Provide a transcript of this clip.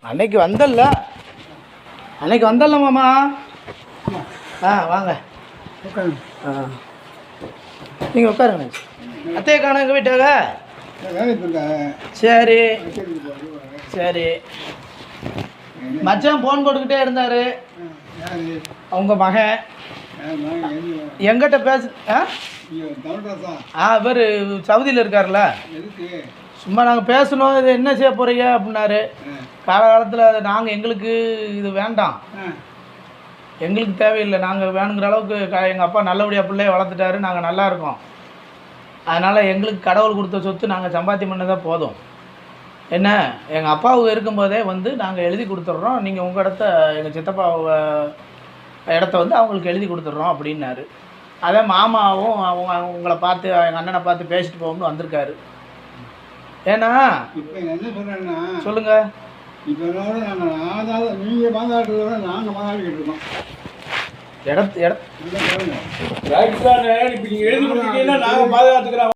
அன்னைக்கு வந்தல்ல மாமா. வாங்க நீங்கள் உட்காருங்க. அத்தையை காண எங்கள் வீட்டாக. சரி சரி. மச்சான் ஃபோன் போட்டுக்கிட்டே இருந்தார். அவங்க மகன் எங்கிட்ட இவர் சவுதியில் இருக்கார்ல. சும்மா நாங்கள் பேசணும், இது என்ன செய்ய போகிறீங்க அப்படின்னாரு. காலகாலத்தில் நாங்கள் எங்களுக்கு இது வேண்டாம், எங்களுக்கு தேவையில்லை, நாங்கள் வேணுங்கிற அளவுக்கு எங்கள் அப்பா நல்லபடியாக பிள்ளைய வளர்த்துட்டாரு, நாங்கள் நல்லா இருக்கோம். அதனால் எங்களுக்கு கடவுள் கொடுத்த சொத்து நாங்கள் சம்பாத்தியம் பண்ணதான் போதும். என்ன எங்கள் அப்பாவுக்கு இருக்கும்போதே நாங்கள் எழுதி கொடுத்துட்றோம், நீங்கள் உங்கள் இடத்த எங்கள் சித்தப்பா இடத்த அவங்களுக்கு எழுதி கொடுத்துட்றோம் அப்படின்னாரு. அதே மாமாவும் உங்களை பார்த்து எங்கள் அண்ணனை பார்த்து பேசிட்டு போகணும்னு வந்திருக்காரு. ஏன்னா இப்போ என்ன சொல்கிறேன்னா சொல்லுங்கள். இப்போ நாங்கள் நீங்கள் மாதாடுறத நாங்கள் மாதாடிக்கிட்டு இருக்கோம். இடத்து இப்போ நீங்கள் எழுதி கொடுத்தீங்கன்னா நாங்கள் பாதுகாத்துக்கிறோம்.